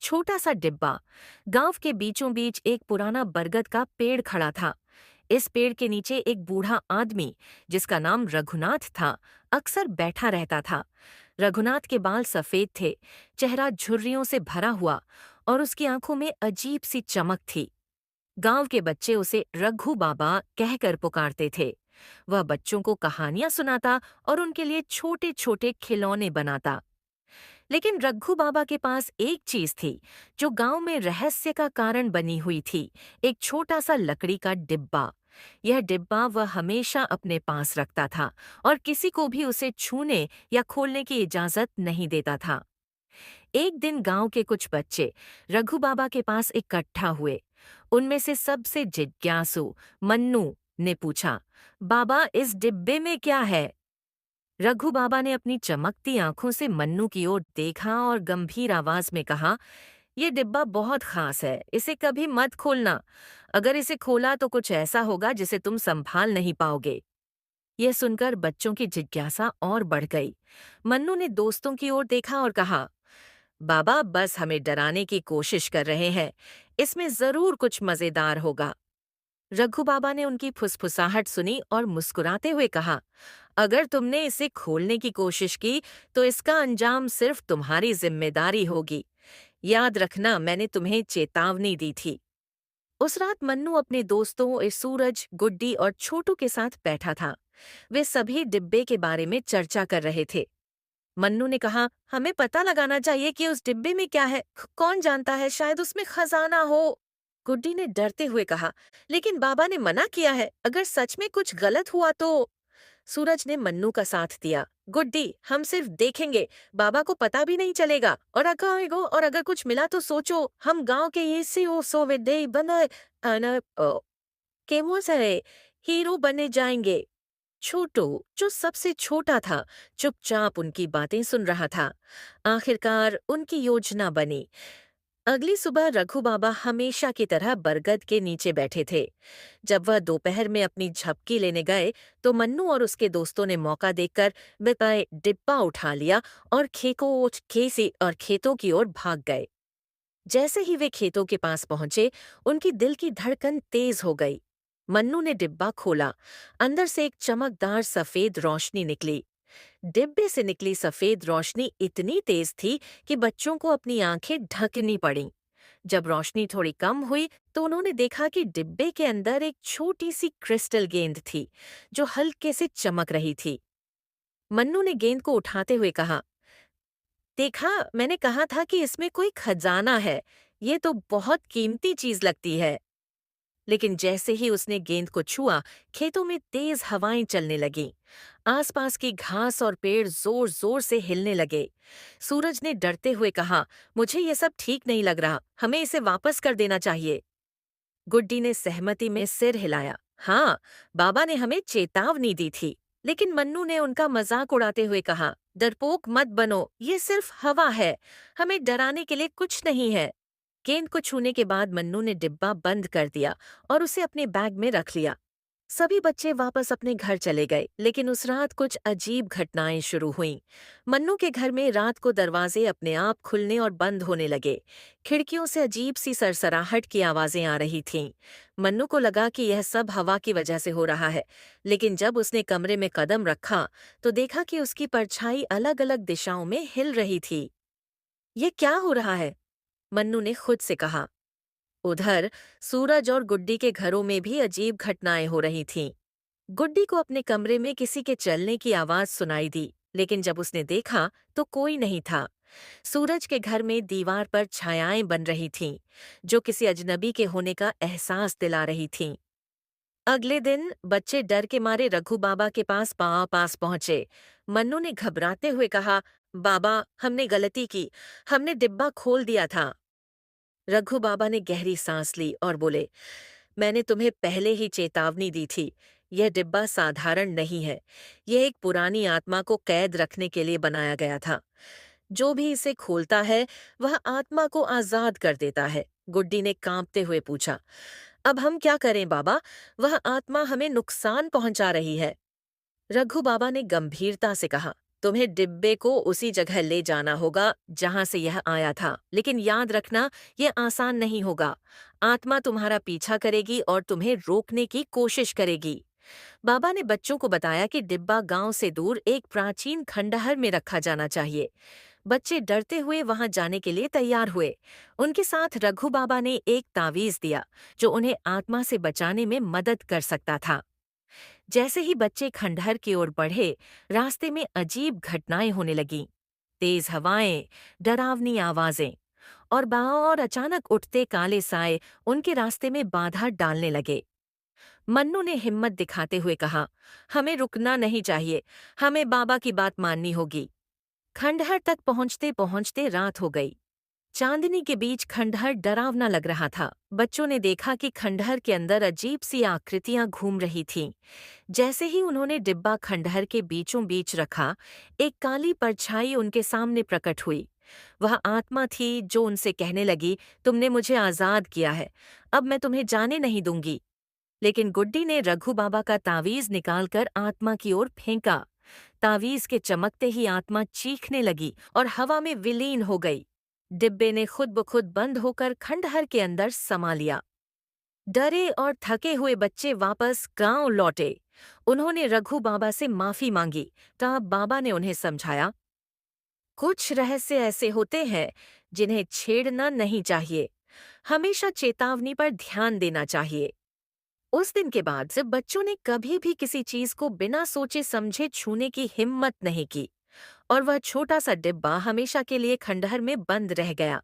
छोटा सा डिब्बा। गांव के बीचों बीच एक पुराना बरगद का पेड़ खड़ा था। इस पेड़ के नीचे एक बूढ़ा आदमी, जिसका नाम रघुनाथ था, अक्सर बैठा रहता था। रघुनाथ के बाल सफेद थे, चेहरा झुर्रियों से भरा हुआ और उसकी आंखों में अजीब सी चमक थी। गांव के बच्चे उसे रघु बाबा कहकर पुकारते थे। वह बच्चों को कहानियां सुनाता और उनके लिए छोटे छोटे खिलौने बनाता। लेकिन रघु बाबा के पास एक चीज थी जो गांव में रहस्य का कारण बनी हुई थी। एक छोटा सा लकड़ी का डिब्बा। यह डिब्बा वह हमेशा अपने पास रखता था और किसी को भी उसे छूने या खोलने की इजाजत नहीं देता था। एक दिन गांव के कुछ बच्चे रघु बाबा के पास इकट्ठा हुए। उनमें से सबसे जिज्ञासु मन्नू ने पूछा, बाबा, इस डिब्बे में क्या है? रघु बाबा ने अपनी चमकती आंखों से मन्नू की ओर देखा और गंभीर आवाज में कहा, यह डिब्बा बहुत खास है, इसे कभी मत खोलना। अगर इसे खोला तो कुछ ऐसा होगा जिसे तुम संभाल नहीं पाओगे। यह सुनकर बच्चों की जिज्ञासा और बढ़ गई। मन्नू ने दोस्तों की ओर देखा और कहा, बाबा, बस हमें डराने की कोशिश कर रहे हैं, इसमें जरूर कुछ मजेदार होगा। रघु बाबा ने उनकी फुसफुसाहट सुनी और मुस्कुराते हुए कहा, अगर तुमने इसे खोलने की कोशिश की तो इसका अंजाम सिर्फ तुम्हारी जिम्मेदारी होगी। याद रखना, मैंने तुम्हें चेतावनी दी थी। उस रात मन्नू अपने दोस्तों सूरज, गुड्डी और छोटू के साथ बैठा था। वे सभी डिब्बे के बारे में चर्चा कर रहे थे। मन्नू ने कहा, हमें पता लगाना चाहिए कि उस डिब्बे में क्या है। कौन जानता है, शायद उसमें खजाना हो। गुड्डी ने डरते हुए कहा, लेकिन बाबा ने मना किया है, अगर सच में कुछ गलत हुआ तो। सूरज ने मन्नू का साथ दिया, गुड्डी, हम सिर्फ देखेंगे, बाबा को पता भी नहीं चलेगा। और अगर कुछ मिला तो सोचो, हम गांव के ये से ओ सो दे बना अना केमो सरे हीरो बने जाएंगे। छोटू, जो सबसे छोटा था, चुपचाप उनकी बातें सुन रहा था। आखिरकार उनकी योजना बनी। अगली सुबह रघु बाबा हमेशा की तरह बरगद के नीचे बैठे थे। जब वह दोपहर में अपनी झपकी लेने गए तो मन्नू और उसके दोस्तों ने मौका देखकर बेपाए डिब्बा उठा लिया और खेतों की ओर भाग गए। जैसे ही वे खेतों के पास पहुंचे, उनकी दिल की धड़कन तेज हो गई। मन्नू ने डिब्बा खोला। अंदर से एक चमकदार सफेद रोशनी निकली। डिब्बे से निकली सफेद रोशनी इतनी तेज थी कि बच्चों को अपनी आंखें ढकनी पड़ीं। जब रोशनी थोड़ी कम हुई तो उन्होंने देखा कि डिब्बे के अंदर एक छोटी सी क्रिस्टल गेंद थी जो हल्के से चमक रही थी। मन्नू ने गेंद को उठाते हुए कहा, देखा, मैंने कहा था कि इसमें कोई खजाना है। ये तो बहुत कीमती चीज लगती है। लेकिन जैसे ही उसने गेंद को छुआ, खेतों में तेज हवाएं चलने लगीं। आसपास की घास और पेड़ जोर जोर से हिलने लगे। सूरज ने डरते हुए कहा, मुझे ये सब ठीक नहीं लग रहा, हमें इसे वापस कर देना चाहिए। गुड्डी ने सहमति में सिर हिलाया। हाँ, बाबा ने हमें चेतावनी दी थी। लेकिन मन्नू ने उनका मजाक उड़ाते हुए कहा, डरपोक मत बनो, ये सिर्फ हवा है, हमें डराने के लिए कुछ नहीं है। गेंद को छूने के बाद मन्नू ने डिब्बा बंद कर दिया और उसे अपने बैग में रख लिया। सभी बच्चे वापस अपने घर चले गए, लेकिन उस रात कुछ अजीब घटनाएं शुरू हुईं। मन्नू के घर में रात को दरवाजे अपने आप खुलने और बंद होने लगे। खिड़कियों से अजीब सी सरसराहट की आवाजें आ रही थीं। मन्नू को लगा कि यह सब हवा की वजह से हो रहा है, लेकिन जब उसने कमरे में कदम रखा तो देखा कि उसकी परछाई अलग अलग दिशाओं में हिल रही थी। ये क्या हो रहा है? मन्नू ने खुद से कहा। उधर सूरज और गुड्डी के घरों में भी अजीब घटनाएं हो रही थीं। गुड्डी को अपने कमरे में किसी के चलने की आवाज सुनाई दी, लेकिन जब उसने देखा तो कोई नहीं था। सूरज के घर में दीवार पर छायाएं बन रही थीं, जो किसी अजनबी के होने का एहसास दिला रही थीं। अगले दिन बच्चे डर के मारे रघु बाबा के पास पहुंचे। मन्नू ने घबराते हुए कहा, बाबा, हमने गलती की, हमने डिब्बा खोल दिया था। रघु बाबा ने गहरी सांस ली और बोले, मैंने तुम्हें पहले ही चेतावनी दी थी। यह डिब्बा साधारण नहीं है। यह एक पुरानी आत्मा को कैद रखने के लिए बनाया गया था। जो भी इसे खोलता है वह आत्मा को आजाद कर देता है। गुड्डी ने कांपते हुए पूछा, अब हम क्या करें बाबा? वह आत्मा हमें नुकसान पहुंचा रही है। रघु बाबा ने गंभीरता से कहा, तुम्हें डिब्बे को उसी जगह ले जाना होगा जहां से यह आया था, लेकिन याद रखना यह आसान नहीं होगा। आत्मा तुम्हारा पीछा करेगी और तुम्हें रोकने की कोशिश करेगी। बाबा ने बच्चों को बताया कि डिब्बा गांव से दूर एक प्राचीन खंडहर में रखा जाना चाहिए। बच्चे डरते हुए वहां जाने के लिए तैयार हुए। उनके साथ रघु बाबा ने एक तावीज दिया जो उन्हें आत्मा से बचाने में मदद कर सकता था। जैसे ही बच्चे खंडहर की ओर बढ़े, रास्ते में अजीब घटनाएं होने लगीं। तेज हवाएं, डरावनी आवाजें और अचानक उठते काले साए उनके रास्ते में बाधा डालने लगे। मन्नू ने हिम्मत दिखाते हुए कहा, हमें रुकना नहीं चाहिए, हमें बाबा की बात माननी होगी। खंडहर तक पहुंचते पहुंचते रात हो गई। चांदनी के बीच खंडहर डरावना लग रहा था। बच्चों ने देखा कि खंडहर के अंदर अजीब सी आकृतियां घूम रही थीं। जैसे ही उन्होंने डिब्बा खंडहर के बीचों बीच रखा, एक काली परछाई उनके सामने प्रकट हुई। वह आत्मा थी जो उनसे कहने लगी, तुमने मुझे आजाद किया है, अब मैं तुम्हें जाने नहीं दूंगी। लेकिन गुड्डी ने रघु बाबा का तावीज निकालकर आत्मा की ओर फेंका। तावीज के चमकते ही आत्मा चीखने लगी और हवा में विलीन हो गई। डिब्बे ने खुद ब खुद बंद होकर खंडहर के अंदर समा लिया। डरे और थके हुए बच्चे वापस गांव लौटे। उन्होंने रघु बाबा से माफी मांगी। तब बाबा ने उन्हें समझाया, कुछ रहस्य ऐसे होते हैं जिन्हें छेड़ना नहीं चाहिए। हमेशा चेतावनी पर ध्यान देना चाहिए। उस दिन के बाद से बच्चों ने कभी भी किसी चीज को बिना सोचे समझे छूने की हिम्मत नहीं की और वह छोटा सा डिब्बा हमेशा के लिए खंडहर में बंद रह गया।